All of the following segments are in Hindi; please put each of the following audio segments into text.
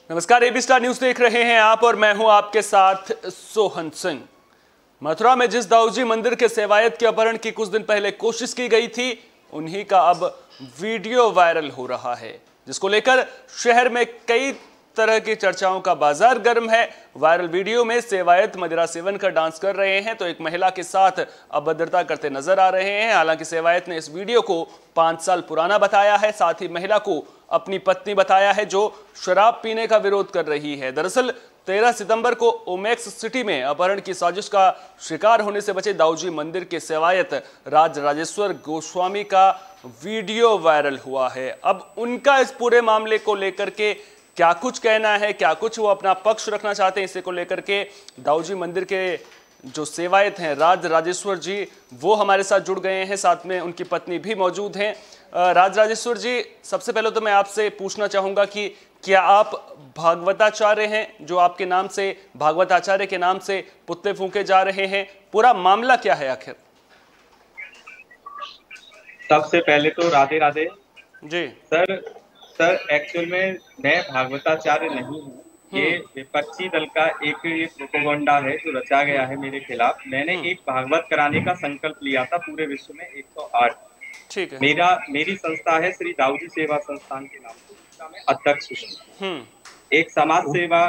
नमस्कार, एबी स्टार न्यूज देख रहे हैं आप और मैं हूं आपके साथ सोहन सिंह। मथुरा में जिस दाऊजी मंदिर के सेवायत के अपहरण की कुछ दिन पहले कोशिश की गई थी, उन्हीं का अब वीडियो वायरल हो रहा है, जिसको लेकर शहर में कई तरह की चर्चाओं का बाजार गर्म है। वायरल वीडियो में सेवायत मदिरा सेवन कर डांस कर रहे हैं तो एक महिला के साथ अभद्रता करते नजर आ रहे हैं। हालांकि सेवायत ने इस वीडियो को 5 साल पुराना बताया है, साथ ही महिला को अपनी पत्नी बताया है जो शराब पीने का विरोध कर रही है। दरअसल 13 सितंबर को ओमेक्स सिटी में अपहरण की साजिश का शिकार होने से बचे दाऊजी मंदिर के सेवायत राजेश्वर गोस्वामी का वीडियो वायरल हुआ है। अब उनका इस पूरे मामले को लेकर के क्या कुछ कहना है, क्या कुछ वो अपना पक्ष रखना चाहते हैं, इसे को लेकर के दाऊजी मंदिर के जो सेवायत हैं राजेश्वर जी, वो हमारे साथ जुड़ गए हैं। साथ में उनकी पत्नी भी मौजूद हैं। राजेश्वर जी, सबसे पहले तो मैं आपसे पूछना चाहूंगा कि क्या आप भागवताचार्य हैं, जो आपके नाम से भागवताचार्य के नाम से पुतले फूंके जा रहे हैं? पूरा मामला क्या है आखिर? सबसे पहले तो राधे राधे जी। सर एक्चुअल में मैं भागवताचार्य नहीं हूँ। ये विपक्षी दल का एक प्रोपेगेंडा है जो रचा गया है मेरे खिलाफ। मैंने एक भागवत कराने का संकल्प लिया था पूरे विश्व में 108। ठीक है। मेरी संस्था है श्री दाऊजी सेवा संस्थान के नाम से, जिसका मैं अध्यक्ष हूँ। एक समाज सेवा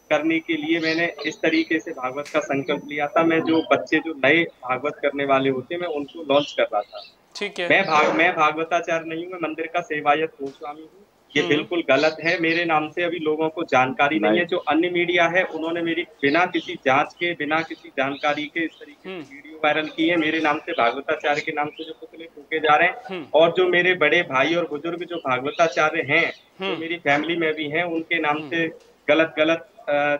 करने के लिए मैंने इस तरीके से भागवत का संकल्प लिया था। मैं जो बच्चे जो नए भागवत करने वाले होते मैं उनको लॉन्च कर रहा था। ठीक है। मैं भागवताचार्य नहीं हूँ, मैं मंदिर का सेवायत गोस्वामी हूँ। ये बिल्कुल गलत है। मेरे नाम से अभी लोगों को जानकारी नहीं है। जो अन्य मीडिया है उन्होंने मेरी बिना किसी जांच के, बिना किसी जानकारी के इस तरीके से वीडियो वायरल की है। मेरे नाम से भागवताचार्य के नाम से जो पुतले फूके जा रहे हैं, और जो मेरे बड़े भाई और बुजुर्ग जो भागवताचार्य हैं, जो मेरी फैमिली में भी हैं, उनके नाम से गलत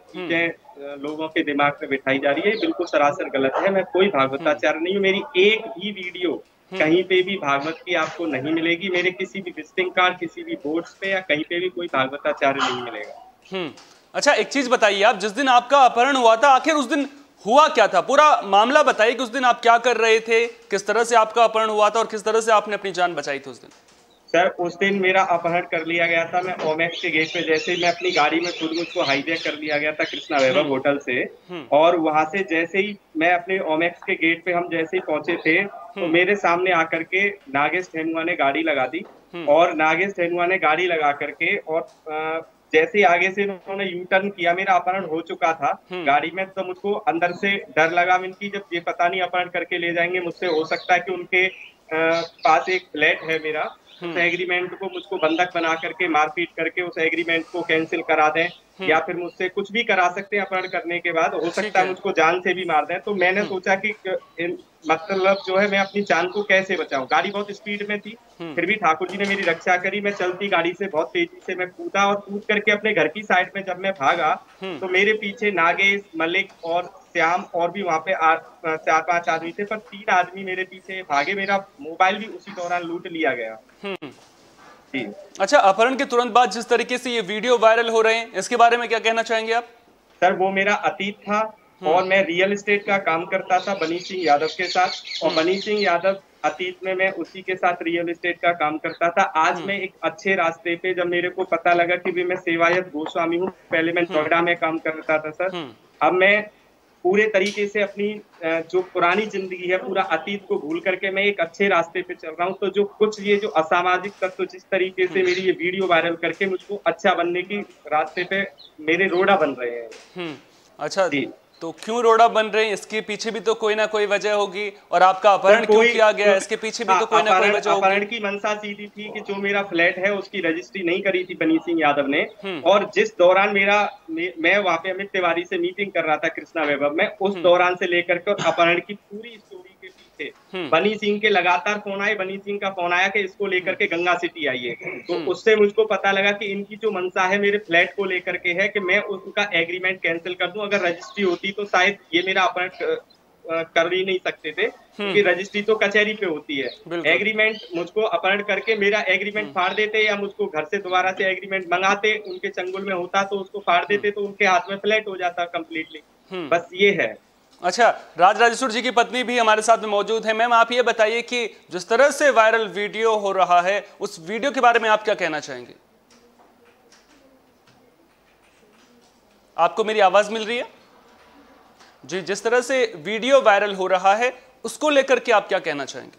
चीजें लोगों के दिमाग में बिठाई जा रही है। बिल्कुल सरासर गलत है। मैं कोई भागवताचार्य नहीं हूँ। मेरी एक भी वीडियो कहीं पे भी भागवत की आपको नहीं मिलेगी। मेरे किसी भी विजिटिंग कार्ड, किसी भी बोर्ड्स पे या कहीं पे भी कोई भागवताचार्य नहीं मिलेगा। अच्छा, एक चीज बताइए, आप जिस दिन आपका अपहरण हुआ था, आखिर उस दिन हुआ क्या था? पूरा मामला बताइए कि उस दिन आप क्या कर रहे थे, किस तरह से आपका अपहरण हुआ था और किस तरह से आपने अपनी जान बचाई थी उस दिन? सर, उस दिन मेरा अपहरण कर लिया गया था। मैं ओमेक्स के गेट पे, जैसे ही मैं अपनी गाड़ी में खुद मुझको हाईजैक कर लिया गया था कृष्णा वैभव होटल से, और वहां से जैसे ही मैं अपने ओमेक्स के गेट पे हम जैसे ही पहुंचे थे, तो मेरे सामने आकर के नागेश ठेनुआ ने गाड़ी लगा दी। और नागेश ठेनुआ ने गाड़ी लगा करके और जैसे ही आगे से उन्होंने यू टर्न किया, मेरा अपहरण हो चुका था गाड़ी में, तो मुझको अंदर से डर लगा इनकी, जब ये पता नहीं अपहरण करके ले जाएंगे मुझसे, हो सकता है कि उनके पास एक फ्लैट है मेरा, उस एग्रीमेंट को मुझको बंधक बना करके मारपीट करके उस एग्रीमेंट को कैंसिल करा दें, या फिर मुझसे कुछ भी करा सकते हैं अपहरण करने के बाद। हो सकता है मुझको जान से भी मार दें। तो मैंने सोचा कि मतलब जो है मैं अपनी जान को कैसे बचाऊं। गाड़ी बहुत स्पीड में थी, फिर भी ठाकुर जी ने मेरी रक्षा करी। मैं चलती गाड़ी से बहुत तेजी से मैं कूदा, और कूद करके अपने घर की साइड में जब मैं भागा तो मेरे पीछे नागेश, मलिक और श्याम और भी वहां पे 4-5 आदमी थे, पर 3 आदमी मेरे पीछे भागे। मेरा मोबाइल भी उसी दौरान लूट लिया गया। जी। अच्छा, अपहरण के तुरंत बाद जिस तरीके से ये वीडियो वायरल हो रहे हैं, इसके बारे में क्या कहना चाहेंगे आप? सर, वो मेरा अतीत था, और मैं रियल एस्टेट का काम करता था बनी सिंह यादव के साथ, और बनी सिंह यादव अतीत में मैं उसी के साथ रियल एस्टेट का काम करता था। आज मैं एक अच्छे रास्ते पे, जब मेरे को पता लगा कि मैं सेवायत गोस्वामी हूँ, पहले मैं नोएडा में काम करता था सर, अब मैं पूरे तरीके से अपनी जो पुरानी जिंदगी है, पूरा अतीत को भूल करके मैं एक अच्छे रास्ते पे चल रहा हूँ। तो जो कुछ ये जो असामाजिक तत्व जिस तरीके से मेरी ये वीडियो वायरल करके मुझको अच्छा बनने की रास्ते पे मेरे रोड़ा बन रहे हैं। अच्छा, तो क्यों रोड़ा बन रहे हैं? इसके पीछे भी तो कोई ना कोई वजह होगी, और आपका अपहरण क्यों किया गया, इसके पीछे भी तो कोई ना कोई वजह होगी। अपहरण की मंशा सीधी थी कि जो मेरा फ्लैट है उसकी रजिस्ट्री नहीं करी थी बनी सिंह यादव ने, और जिस दौरान मैं वहां पे अमित तिवारी से मीटिंग कर रहा था कृष्णा वैभव में, उस दौरान से लेकर के अपहरण की पूरी स्टोरी के पीछे बनी सिंह के लगातार फोन आए। बनी सिंह का फोन आया कि इसको लेकर के गंगा सिटी आइए, तो उससे मुझको पता लगा कि इनकी जो मंशा है मेरे फ्लैट को लेकर के है कि मैं उनका एग्रीमेंट कैंसिल कर दूं। अगर रजिस्ट्री होती तो शायद ये मेरा अपहरण कर ही नहीं सकते थे, क्योंकि रजिस्ट्री तो कचहरी पे होती है। एग्रीमेंट मुझको अपहरण करके मेरा एग्रीमेंट फाड़ देते, या मुझको घर से दोबारा से एग्रीमेंट मंगाते, उनके चंगुल में होता तो उसको फाड़ देते, तो उनके हाथ में फ्लैट हो जाता कंप्लीटली। बस ये है। अच्छा, राजेश्वर जी की पत्नी भी हमारे साथ में मौजूद है। मैम, आप ये बताइए कि जिस तरह से वायरल वीडियो हो रहा है, उस वीडियो के बारे में आप क्या कहना चाहेंगे? आपको मेरी आवाज मिल रही है? जी, जिस तरह से वीडियो वायरल हो रहा है उसको लेकर के आप क्या कहना चाहेंगे?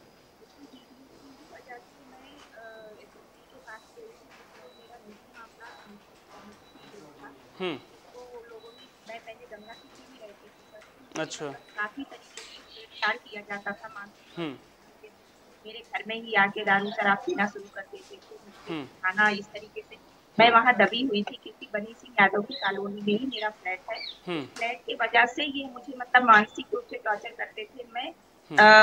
हम्म। अच्छा। काफी तरीके से छेड़छाड़ किया जाता था हम्म। मेरे घर में ही आके दारू शराब पीना शुरू कर देते थे, हम्म। खाना इस तरीके से। मैं वहाँ दबी हुई थी क्योंकि बनी सिंह यादव की कॉलोनी में ही मेरा फ्लैट है। फ्लैट की वजह से ये मुझे मतलब मानसिक रूप से टॉर्चर करते थे। मैं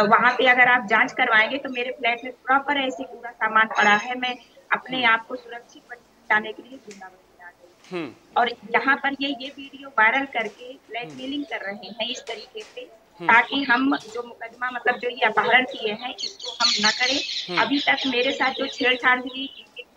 वहाँ पे अगर आप जांच करवाएंगे तो मेरे फ्लैट में प्रॉपर ऐसे पूरा सामान पड़ा है। मैं अपने आप को सुरक्षित बचाने के लिए वृंदावन आ गई। और यहाँ पर ये वीडियो वायरल करके ब्लैकमेलिंग कर रहे हैं इस तरीके से, ताकि हम जो मुकदमा मतलब जो ये अपहरण किए हैं इसको हम न करें। अभी तक मेरे साथ जो छेड़छाड़ हुई,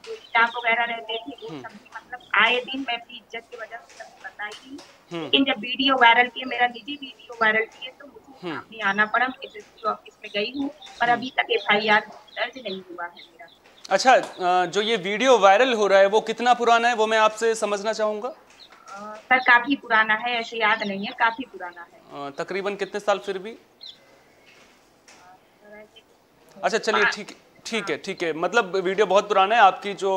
जो स्टाफ वगैरह रहते थे वो सब भी मतलब आए दिन मैं अपनी इज्जत की वजह से सब बताई थी। लेकिन जब वीडियो वायरल किए, मेरा निजी वीडियो वायरल किए, तो मुझे सामने आना पड़ा। मैं SSP ऑफिस में गई हूँ पर अभी तक FIR दर्ज नहीं हुआ है मेरा। अच्छा, जो ये वीडियो वायरल हो रहा है वो कितना पुराना है वो मैं आपसे समझना चाहूंगा। सर काफी पुराना है, ऐसे याद नहीं है, काफी पुराना है। तकरीबन कितने साल फिर भी? अच्छा, चलिए ठीक है, मतलब वीडियो बहुत पुराना है। आपकी जो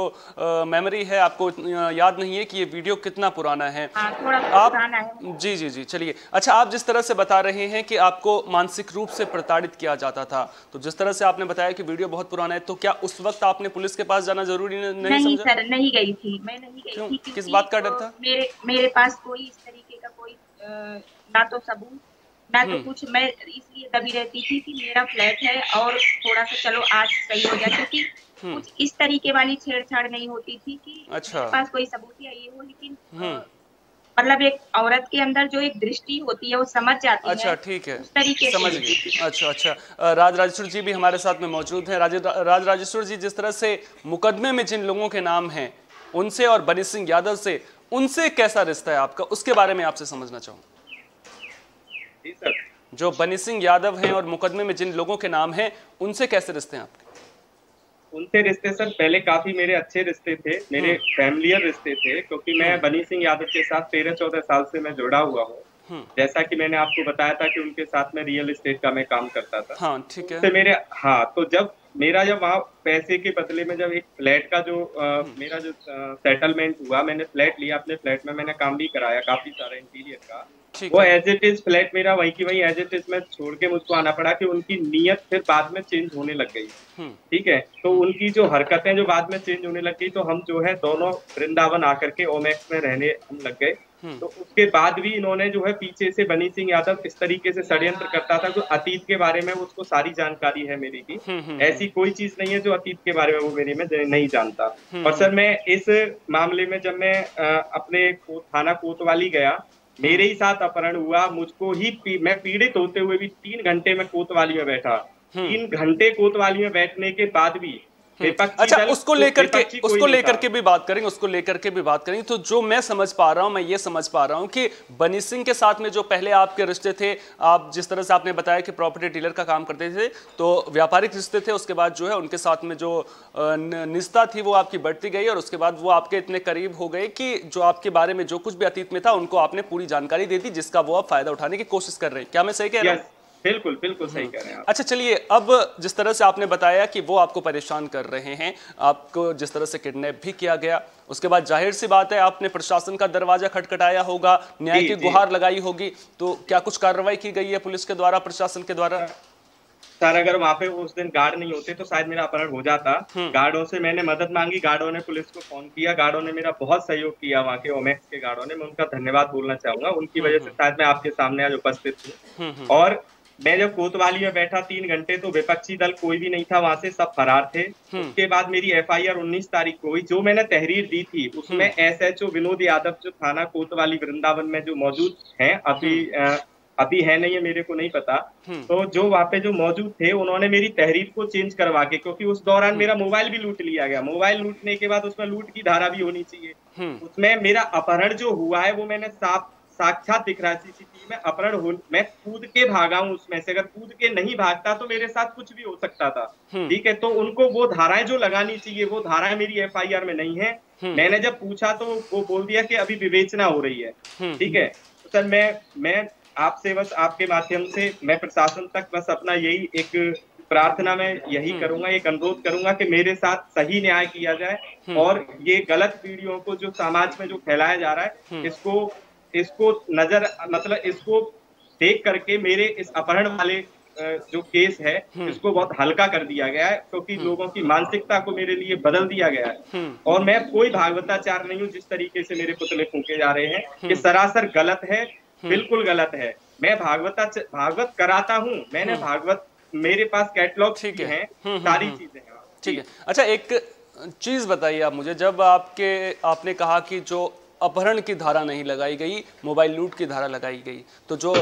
मेमोरी है आपको याद नहीं है कि ये वीडियो कितना पुराना है। थोड़ा आप पुराना है। जी, चलिए। अच्छा, आप जिस तरह से बता रहे हैं कि आपको मानसिक रूप से प्रताड़ित किया जाता था, तो जिस तरह से आपने बताया कि वीडियो बहुत पुराना है, तो क्या उस वक्त आपने पुलिस के पास जाना जरूरी नहीं समझा? सर, नहीं गई थी, मैं नहीं गई थी। किस बात का डर था? मेरे पास कोई इस तरीके का कोई ना तो सबूत ना तो कुछ। मैं इसलिए दबी रहती थी कि मेरा फ्लैट है और थोड़ा सा चलो आज सही हो जाए, क्योंकि कुछ इस तरीके वाली छेड़छाड़ नहीं होती थी कि अच्छा, मेरे पास कोई सबूत या ये हो। लेकिन मतलब एक औरत के अंदर जो एक दृष्टि होती है वो समझ जाती है। अच्छा, ठीक है, उस तरीके समझ गई। अच्छा, राज राजेश्वर जी भी हमारे साथ में मौजूद हैं। राज राजेश्वर जी, जिस तरह से मुकदमे में जिन लोगों के नाम हैं उनसे और बनी सिंह यादव से, उनसे कैसा रिश्ता है आपका, उसके बारे में आपसे समझना चाहूँ। जो बनी सिंह यादव हैं और मुकदमे में जिन लोगों के नाम हैं उनसे कैसे रिश्ते हैं आपके? उनसे रिश्ते सर पहले काफी मेरे अच्छे रिश्ते थे, मेरे फैमिलियर रिश्ते थे, क्योंकि मैं बनी सिंह यादव के साथ 13-14 साल से मैं जुड़ा हुआ हूँ। जैसा कि मैंने आपको बताया था कि उनके साथ में रियल एस्टेट का मैं काम करता था। हाँ, ठीक है। तो मेरे तो जब वहाँ पैसे के बदले में जब एक फ्लैट का जो मेरा जो सेटलमेंट हुआ, मैंने फ्लैट लिया। अपने फ्लैट में मैंने काम भी कराया काफी सारा इंटीरियर का। वो एज इट इज फ्लैट मेरा वही की वही एज इट इज में छोड़ के मुझको आना पड़ा कि उनकी नीयत फिर बाद में चेंज होने लग गई। ठीक है, तो उनकी जो हरकतें जो बाद में चेंज होने लग गई, तो हम जो है दोनों वृंदावन आकर के ओमैक्स में रहने हम लग गए। तो उसके बाद भी इन्होंने जो है पीछे से बनी सिंह यादव इस तरीके से षड्यंत्र करता था। जो अतीत के बारे में उसको सारी जानकारी है मेरी की। ऐसी कोई चीज नहीं है जो अतीत के बारे में वो मेरी में नहीं जानता। और सर मैं इस मामले में जब मैं अपने थाना कोतवाली गया, मेरे ही साथ अपहरण हुआ। मुझको ही मैं पीड़ित होते हुए भी 3 घंटे में कोतवाली में बैठा। 3 घंटे कोतवाली में बैठने के बाद भी अच्छा, उसको लेकर के भी बात करेंगे। तो जो मैं समझ पा रहा हूं, मैं ये समझ पा रहा हूं कि बनी सिंह के साथ में जो पहले आपके रिश्ते थे, आप जिस तरह से आपने बताया कि प्रॉपर्टी डीलर का काम करते थे, तो व्यापारिक रिश्ते थे। उसके बाद जो है उनके साथ में जो निष्ठा थी वो आपकी बढ़ती गई और उसके बाद वो आपके इतने करीब हो गए कि जो आपके बारे में जो कुछ भी अतीत में था उनको आपने पूरी जानकारी दे दी, जिसका वो आप फायदा उठाने की कोशिश कर रहे हैं। क्या मैं सही कह रहा हूँ? बिल्कुल सही कह रहे हैं आप। अच्छा, चलिए, अब जिस तरह से आपने बताया कि वो आपको परेशान कर रहे हैं, आपको जिस तरह से किडनैप भी किया गया, उसके बाद जाहिर सी बात है आपने प्रशासन का दरवाजा खटखटाया होगा, न्याय की गुहार लगाई होगी। तो क्या कुछ कार्रवाई की गई है पुलिस के द्वारा, प्रशासन के द्वारा? सर अगर वहाँ पे उस दिन गार्ड नहीं होते तो शायद मेरा अपहरण हो जाता। गार्डों से मैंने मदद मांगी, गार्डों ने पुलिस को फोन किया, गार्डों ने मेरा बहुत सहयोग किया। वहाँ के ओमैक्स के गार्डों ने, मैं उनका धन्यवाद बोलना चाहूंगा। उनकी वजह से शायद मैं आपके सामने आज उपस्थित हूँ। और मैं जब कोतवाली में बैठा 3 घंटे, तो विपक्षी दल कोई भी नहीं था वहां से, सब फरार थे। उसके बाद मेरी FIR 19 तारीख को हुई। जो मैंने तहरीर दी थी उसमें SHO विनोद यादव जो थाना कोतवाली वृंदावन में जो मौजूद हैं, अभी है नहीं है, मेरे को नहीं पता। तो जो वहाँ पे जो मौजूद थे उन्होंने मेरी तहरीर को चेंज करवा के, क्योंकि उस दौरान मेरा मोबाइल भी लूट लिया गया। मोबाइल लूटने के बाद उसमें लूट की धारा भी होनी चाहिए। उसमें मेरा अपहरण जो हुआ है वो मैंने साक्षात दिख रहा है सीसीटीवी में अपहरण हो, मैं कूद के भागा हूं उसमें से। अगर कूद के नहीं भागता तो मेरे साथ कुछ भी हो सकता था। ठीक है, तो उनको वो धाराएं जो लगानी चाहिए वो धाराएं मेरी एफआईआर में नहीं है। मैंने जब पूछा तो वो बोल दिया कि अभी विवेचना हो रही है। ठीक है, तो सर मैं आपसे बस आपके माध्यम से मैं प्रशासन तक बस अपना यही एक प्रार्थना में यही करूंगा, एक अनुरोध करूंगा कि मेरे साथ सही न्याय किया जाए और ये गलत वीडियो को जो समाज में जो फैलाया जा रहा है इसको नजर मतलब इसको देख करके मेरे इस अपहरण वाले जो केस है इसको बहुत हल्का कर दिया गया है, क्योंकि लोगों की मानसिकता को मेरे लिए बदल दिया गया है। और मैं कोई भागवताचार नहीं हूँ जिस तरीके से मेरे पुतले फूंके जा रहे हैं, ये सरासर गलत है, बिल्कुल गलत है। मैं भागवत कराता हूँ, मैंने भागवत मेरे पास कैटलॉग भी हैं, सारी चीजें हैं। ठीक है, अच्छा एक चीज बताइए आप मुझे, जब आपने कहा कि जो अपहरण की धारा नहीं लगाई गई, मोबाइल लूट की धारा लगाई गई, तो जो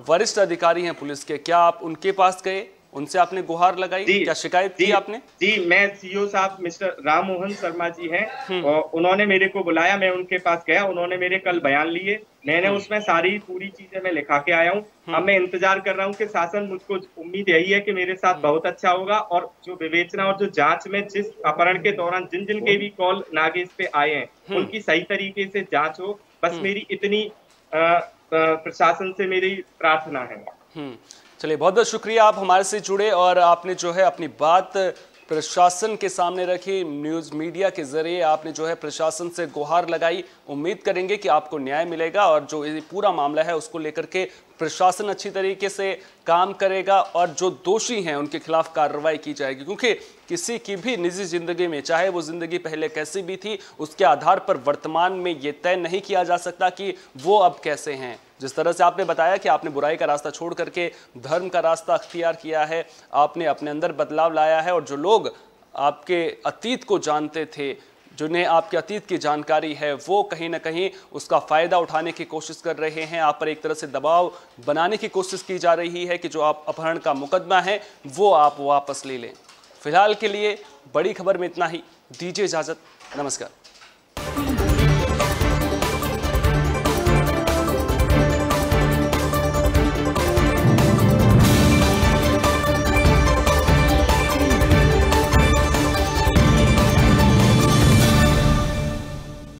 वरिष्ठ अधिकारी हैं पुलिस के, क्या आप उनके पास गए, उनसे आपने गुहार लगाई, क्या शिकायत की आपने? जी, मैं सीओ साहब मिस्टर राम मोहन शर्मा जी हैं, और उन्होंने मेरे को बुलाया, मैं उनके पास गया, उन्होंने मेरे कल बयान लिए, मैंने उसमें सारी पूरी चीजें मैं लिखा के आया हूँ। अब मैं इंतजार कर रहा हूँ कि शासन, मुझको उम्मीद यही है कि मेरे साथ बहुत अच्छा होगा, और जो विवेचना और जो जांच में जिस अपहरण के दौरान जिन जिन के भी कॉल नागेश पे आए हैं उनकी सही तरीके से जांच हो, बस मेरी इतनी प्रशासन से मेरी प्रार्थना है। चलिए, बहुत बहुत शुक्रिया, आप हमारे से जुड़े और आपने जो है अपनी बात प्रशासन के सामने रखी, न्यूज़ मीडिया के जरिए आपने जो है प्रशासन से गुहार लगाई। उम्मीद करेंगे कि आपको न्याय मिलेगा और जो ये पूरा मामला है उसको लेकर के प्रशासन अच्छी तरीके से काम करेगा और जो दोषी हैं उनके खिलाफ कार्रवाई की जाएगी, क्योंकि किसी की भी निजी जिंदगी में, चाहे वो जिंदगी पहले कैसी भी थी, उसके आधार पर वर्तमान में ये तय नहीं किया जा सकता कि वो अब कैसे हैं। जिस तरह से आपने बताया कि आपने बुराई का रास्ता छोड़ करके धर्म का रास्ता अख्तियार किया है, आपने अपने अंदर बदलाव लाया है, और जो लोग आपके अतीत को जानते थे, जिन्हें आपके अतीत की जानकारी है, वो कहीं ना कहीं उसका फ़ायदा उठाने की कोशिश कर रहे हैं। आप पर एक तरह से दबाव बनाने की कोशिश की जा रही है कि जो आप अपहरण का मुकदमा है वो आप वापस ले लें। फिलहाल के लिए बड़ी खबर में इतना ही, दीजिए इजाज़त, नमस्कार।